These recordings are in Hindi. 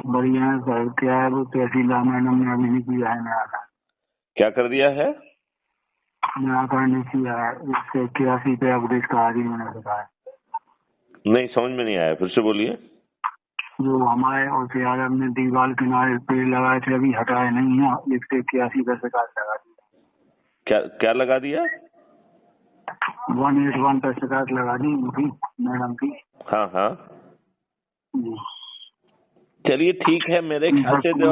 बढ़िया है सर। क्या है वो तहसीलदार मैडम ने अभी नहीं किया है नया कार्ड। क्या कर दिया है? नया कार्ड नहीं किया है, 181 पे अपडेट करा दी मैंने बताया। नहीं समझ में नहीं आया, फिर से बोलिए। जो हमारे और यार हमने दीवार किनारे पेड़ लगाए थे अभी हटाए नहीं है, 181 पे शिकायत लगा दी। क्या क्या लगा दिया? 181 पे शिकायत लगा दी उनकी मैडम की। हाँ हाँ, जी। चलिए ठीक है। मेरे ख्याल से जो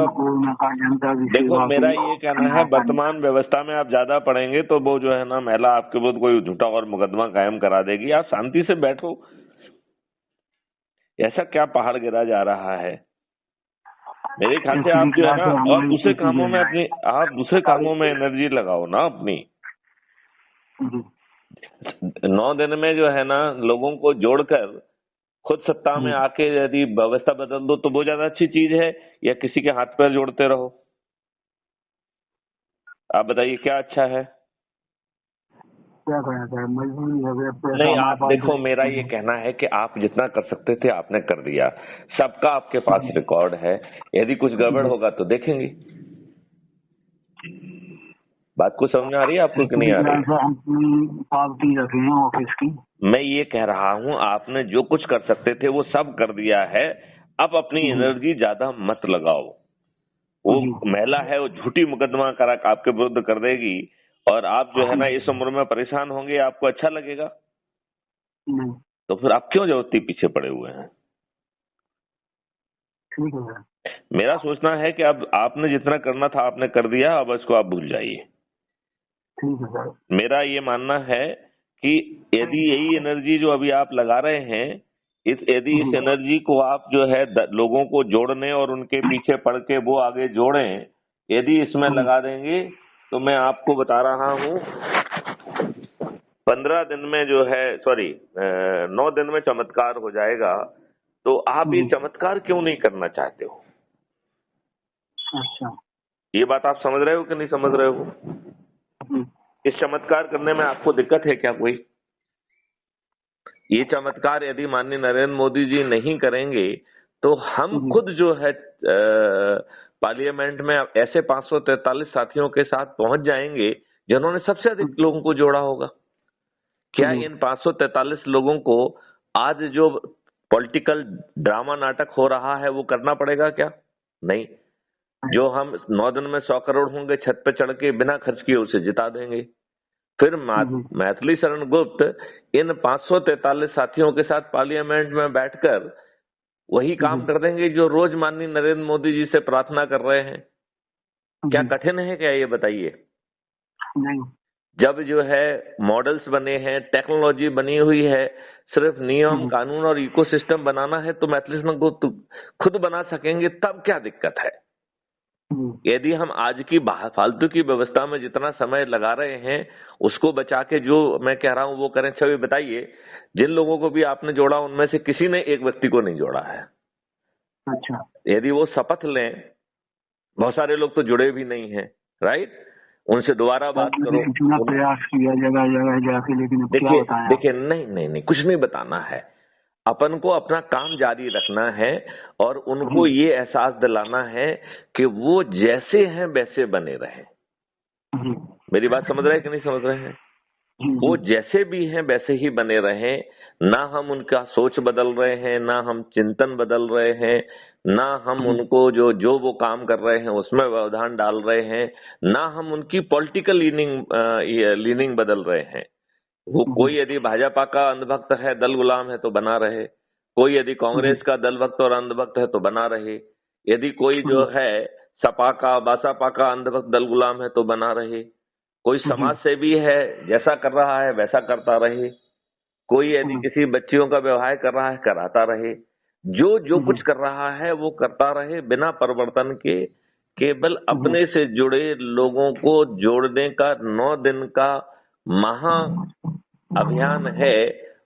जनता की देखो, सेवा मेरा की ये कहना है, वर्तमान व्यवस्था में आप ज्यादा पढ़ेंगे तो वो जो है ना, महिला आपके विरुद्ध कोई झूठा और मुकदमा कायम करा देगी। आप शांति से बैठो। ऐसा क्या पहाड़ गिरा जा रहा है? मेरे ख्याल से आप जो है ना, और दूसरे कामों में अपनी, आप दूसरे कामों में एनर्जी लगाओ ना अपनी। 9 दिन में जो है ना, लोगों को जोड़कर खुद सत्ता में आके यदि व्यवस्था बदल दो तो वो ज्यादा अच्छी चीज है, या किसी के हाथ पैर जोड़ते रहो? आप बताइए क्या अच्छा है? क्या करना चाहिए, मजबूरी हो गई। नहीं, आप देखो, मेरा ये कहना है कि आप जितना कर सकते थे आपने कर दिया। सबका आपके पास रिकॉर्ड है। यदि कुछ गड़बड़ होगा तो देखेंगे। बात को समझ में आ रही है आपको कि नहीं आ रही? पावती रखे हैं ऑफिस की। मैं ये कह रहा हूँ, आपने जो कुछ कर सकते थे वो सब कर दिया है। अब अपनी एनर्जी ज्यादा मत लगाओ। वो महिला है, वो झूठी मुकदमा करा आपके विरुद्ध कर देगी, और आप जो है ना इस उम्र में परेशान होंगे। आपको अच्छा लगेगा? तो फिर आप क्यों जरूरती पीछे पड़े हुए हैं? ठीक है। मेरा सोचना है कि अब आपने जितना करना था आपने कर दिया, अब इसको आप भूल जाइए। ठीक है सर। मेरा ये मानना है कि यदि यही एनर्जी जो अभी आप लगा रहे हैं, यदि इस एनर्जी को आप जो है लोगों को जोड़ने और उनके पीछे पड़ के वो आगे जोड़ें, यदि इसमें लगा देंगे तो मैं आपको बता रहा हूँ 15 दिन में जो है, सॉरी 9 दिन में चमत्कार हो जाएगा। तो आप ये चमत्कार क्यों नहीं करना चाहते हो? अच्छा, ये बात आप समझ रहे हो कि नहीं समझ रहे हो? इस चमत्कार करने में आपको दिक्कत है क्या कोई? ये चमत्कार यदि माननीय नरेंद्र मोदी जी नहीं करेंगे तो हम खुद जो है पार्लियामेंट में ऐसे 543 साथियों के साथ पहुंच जाएंगे जिन्होंने सबसे अधिक लोगों को जोड़ा होगा। क्या इन 543 लोगों को आज जो पॉलिटिकल ड्रामा नाटक हो रहा है वो करना पड़ेगा क्या? नहीं। जो हम 9 दिन में 100 करोड़ होंगे छत पे चढ़ के बिना खर्च किए उसे जिता देंगे। फिर मैथिली शरण गुप्त इन 543 साथियों के साथ पार्लियामेंट में बैठकर वही काम कर देंगे जो रोज माननीय नरेंद्र मोदी जी से प्रार्थना कर रहे हैं। क्या कठिन है क्या, ये बताइए? नहीं। जब जो है मॉडल्स बने हैं, टेक्नोलॉजी बनी हुई है, सिर्फ नियम कानून और इकोसिस्टम बनाना है तो मैथिली शरण गुप्त खुद बना सकेंगे, तब क्या दिक्कत है? यदि हम आज की फालतू की व्यवस्था में जितना समय लगा रहे हैं उसको बचा के जो मैं कह रहा हूं वो करें। छवि बताइए, जिन लोगों को भी आपने जोड़ा उनमें से किसी ने एक व्यक्ति को नहीं जोड़ा है। अच्छा। यदि वो शपथ लें, बहुत सारे लोग तो जुड़े भी नहीं हैं, राइट? उनसे दोबारा बात करो। इतना प्रयास किया जगह जगह जाके, लेकिन देखिए नहीं नहीं नहीं, कुछ नहीं बताना है। अपन को अपना काम जारी रखना है और उनको ये एहसास दिलाना है कि वो जैसे हैं वैसे बने रहें। मेरी बात समझ रहे हैं कि नहीं समझ रहे हैं? वो जैसे भी हैं वैसे ही बने रहें। ना हम उनका सोच बदल रहे हैं, ना हम चिंतन बदल रहे हैं, ना हम उनको जो जो वो काम कर रहे हैं उसमें व्यवधान डाल रहे हैं, ना हम उनकी पॉलिटिकल लीनिंग बदल रहे हैं। वो कोई यदि भाजपा का अंधभक्त है, दल गुलाम है तो बना रहे। कोई यदि कांग्रेस का दल भक्त और अंधभक्त है तो बना रहे। यदि कोई जो है सपा का बसपा का अंधभक्त दल गुलाम है तो बना रहे। कोई समाज सेवी है, जैसा कर रहा है वैसा करता रहे। कोई यदि किसी बच्चियों का व्यवहार कर रहा है कराता रहे। जो जो कुछ कर रहा है वो करता रहे बिना परिवर्तन के। केवल अपने से जुड़े लोगों को जोड़ने का 9 दिन का महा अभियान है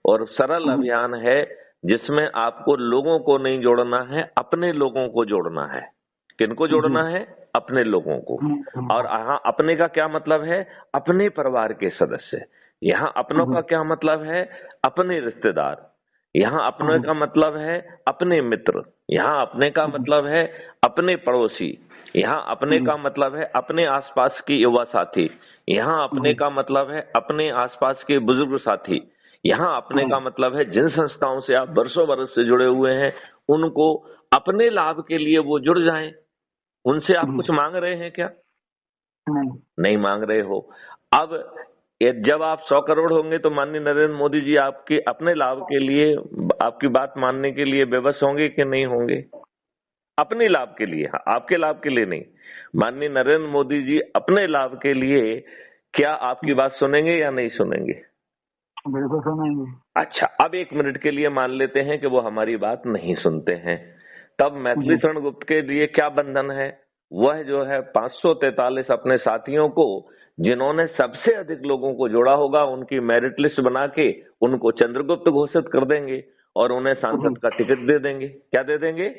और सरल अभियान है, जिसमें आपको लोगों को नहीं जोड़ना है, अपने लोगों को जोड़ना है। किनको जोड़ना है? अपने लोगों को। और यहाँ अपने का क्या मतलब है? अपने परिवार के सदस्य। यहाँ अपनों का क्या मतलब है? अपने रिश्तेदार। यहाँ अपने का मतलब है अपने मित्र, यहाँ अपने का मतलब है अपने पड़ोसी, यहाँ अपने का मतलब है अपने आसपास के युवा साथी, यहाँ अपने का मतलब है अपने आसपास के बुजुर्ग साथी, यहाँ अपने का मतलब है जिन संस्थाओं से आप वर्षों वर्ष से जुड़े हुए हैं उनको अपने लाभ के लिए वो जुड़ जाएं। उनसे आप कुछ मांग रहे हैं क्या? नहीं मांग रहे हो। अब जब आप 100 करोड़ होंगे तो माननीय नरेंद्र मोदी जी आपके अपने लाभ के लिए, आपकी बात मानने के लिए विवश होंगे कि नहीं होंगे? अपने लाभ के लिए, आपके लाभ के लिए नहीं। माननीय नरेंद्र मोदी जी अपने लाभ के लिए क्या आपकी बात सुनेंगे या नहीं सुनेंगे? बिल्कुल सुनेंगे। अच्छा, अब 1 मिनट के लिए मान लेते हैं कि वो हमारी बात नहीं सुनते हैं, तब मैथिली शरण गुप्त के लिए क्या बंधन है? वह जो है 543 अपने साथियों को, जिन्होंने सबसे अधिक लोगों को जोड़ा होगा, उनकी मेरिट लिस्ट बना के उनको चंद्रगुप्त घोषित कर देंगे और उन्हें सांसद का टिकट दे देंगे। क्या दे देंगे?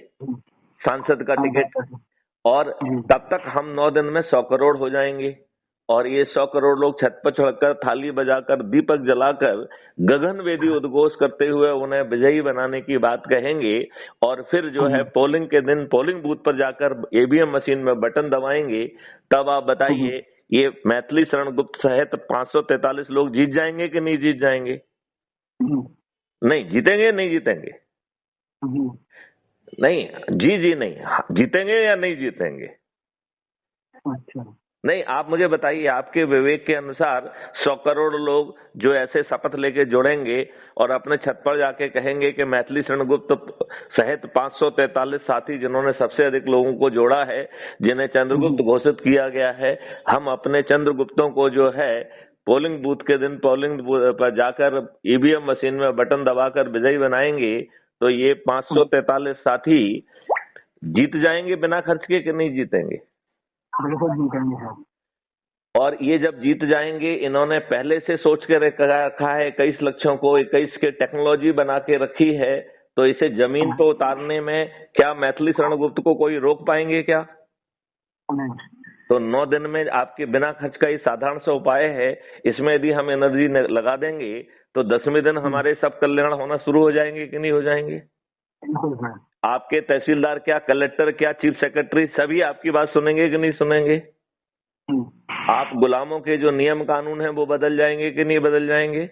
सांसद का टिकट। और तब तक हम 9 दिन में 100 करोड़ हो जाएंगे और ये 100 करोड़ लोग छत पर चढ़कर, थाली बजाकर, दीपक जलाकर, गगनवेदी उद्घोष करते हुए उन्हें विजयी बनाने की बात कहेंगे और फिर जो है पोलिंग के दिन पोलिंग बूथ पर जाकर ईवीएम मशीन में बटन दबाएंगे। तब आप बताइए, ये मैथिली शरण गुप्त सहित 543 लोग जीत जाएंगे कि नहीं जीत जाएंगे? नहीं जीतेंगे, नहीं जीतेंगे? नहीं, जी नहीं, जीतेंगे या नहीं जीतेंगे? अच्छा, नहीं, आप मुझे बताइए, आपके विवेक के अनुसार 100 करोड़ लोग जो ऐसे शपथ लेके जुड़ेंगे और अपने छत पर जाके कहेंगे कि मैथिली शरण गुप्त सहित 543 साथी जिन्होंने सबसे अधिक लोगों को जोड़ा है, जिन्हें चंद्रगुप्त घोषित किया गया है, हम अपने चंद्रगुप्तों को जो है पोलिंग बूथ के दिन पोलिंग पर जाकर ईवीएम मशीन में बटन दबाकर विजयी बनाएंगे, तो ये 543 साथी जीत जाएंगे बिना खर्च के कि नहीं जीतेंगे? बिल्कुल जीतेंगे सर। और ये जब जीत जाएंगे, इन्होंने पहले से सोच के रखा है 21 लक्ष्यों को, 21 के टेक्नोलॉजी बना के रखी है, तो इसे जमीन पर उतारने में क्या मैथिली शरण गुप्त को कोई रोक पाएंगे क्या? नहीं। तो 9 दिन में आपके बिना खर्च का ये साधारण सा उपाय है, इसमें यदि हम एनर्जी लगा देंगे तो 10वें दिन हमारे सब कल्याण होना शुरू हो जाएंगे कि नहीं हो जाएंगे? आपके तहसीलदार क्या, कलेक्टर क्या, चीफ सेक्रेटरी, सभी आपकी बात सुनेंगे कि नहीं सुनेंगे? आप गुलामों के जो नियम कानून हैं वो बदल जाएंगे कि नहीं बदल जाएंगे?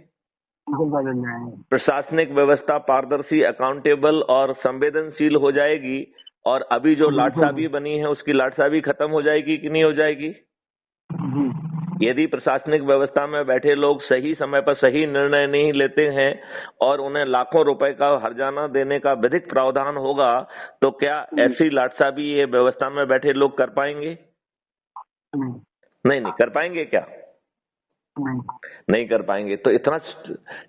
बदल जाएंगे। प्रशासनिक व्यवस्था पारदर्शी, अकाउंटेबल और संवेदनशील हो जाएगी और अभी जो लाटसाबी बनी है उसकी लाटसाबी खत्म हो जाएगी कि नहीं हो जाएगी? यदि प्रशासनिक व्यवस्था में बैठे लोग सही समय पर सही निर्णय नहीं लेते हैं और उन्हें लाखों रुपए का हर्जाना देने का विधिक प्रावधान होगा, तो क्या ऐसी लाटसाबी ये व्यवस्था में बैठे लोग कर पाएंगे? नहीं कर पाएंगे क्या? नहीं कर पाएंगे। तो इतना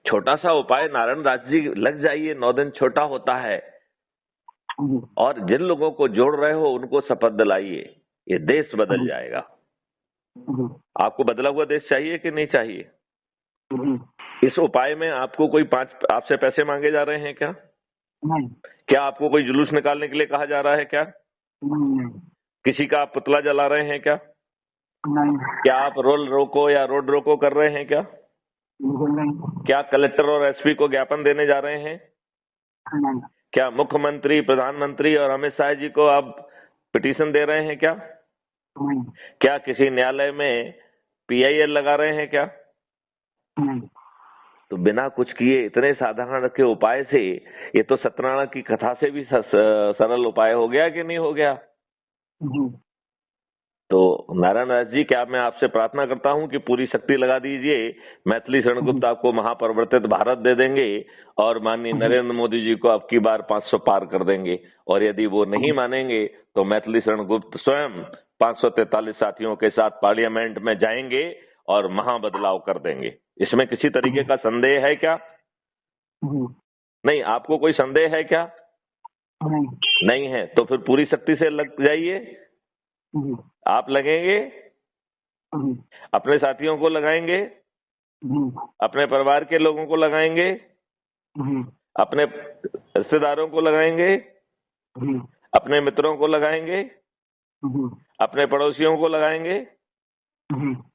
छोटा सा उपाय नारायण राज जी लग जाइए, 9 दिन छोटा होता है और जिन लोगों को जोड़ रहे हो उनको शपथ दिलाइए, ये देश बदल जाएगा। आपको बदला हुआ देश चाहिए कि नहीं चाहिए? इस उपाय में आपको कोई आपसे पैसे मांगे जा रहे हैं क्या? नहीं। क्या आपको कोई जुलूस निकालने के लिए कहा जा रहा है क्या? नहीं। किसी का आप पुतला जला रहे हैं क्या? नहीं। क्या आप रोल रोको या रोड रोको कर रहे हैं क्या? नहीं। क्या कलेक्टर और एसपी को ज्ञापन देने जा रहे हैं? नहीं। क्या मुख्यमंत्री, प्रधानमंत्री और अमित शाह जी को आप पिटीशन दे रहे हैं क्या? नहीं। क्या किसी न्यायालय में PIL लगा रहे हैं क्या? नहीं। तो बिना कुछ किए इतने साधारण के उपाय से, ये तो सत्यनारायण की कथा से भी सरल उपाय हो गया कि नहीं हो गया? तो नारायण दास जी, क्या मैं आपसे प्रार्थना करता हूं कि पूरी शक्ति लगा दीजिए, मैथिली शरण गुप्त आपको महापरिवर्तित भारत दे देंगे और माननीय नरेंद्र मोदी जी को अब की बार 500 पार कर देंगे। और यदि वो नहीं मानेंगे तो मैथिली शरण गुप्त स्वयं 543 साथियों के साथ पार्लियामेंट में जाएंगे और महाबदलाव कर देंगे। इसमें किसी तरीके का संदेह है क्या? नहीं। आपको कोई संदेह है क्या? नहीं है। तो फिर पूरी शक्ति से लग जाइए। आप लगेंगे? अपने साथियों को लगाएंगे? अपने परिवार के लोगों को लगाएंगे? अपने रिश्तेदारों को लगाएंगे? अपने मित्रों को लगाएंगे? अपने पड़ोसियों को लगाएंगे?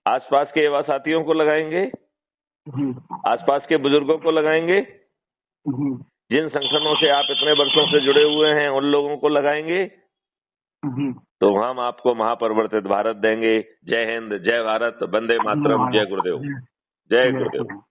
आसपास के युवा साथियों को लगाएंगे? आसपास के बुजुर्गों को लगाएंगे? जिन संगठनों से आप इतने वर्षों से जुड़े हुए हैं उन लोगों को लगाएंगे जी। तो हम आपको महापरिवर्तित भारत देंगे। जय हिंद, जय भारत, वंदे मातरम, जय गुरुदेव, जय जय गुरुदेव। श्री राम।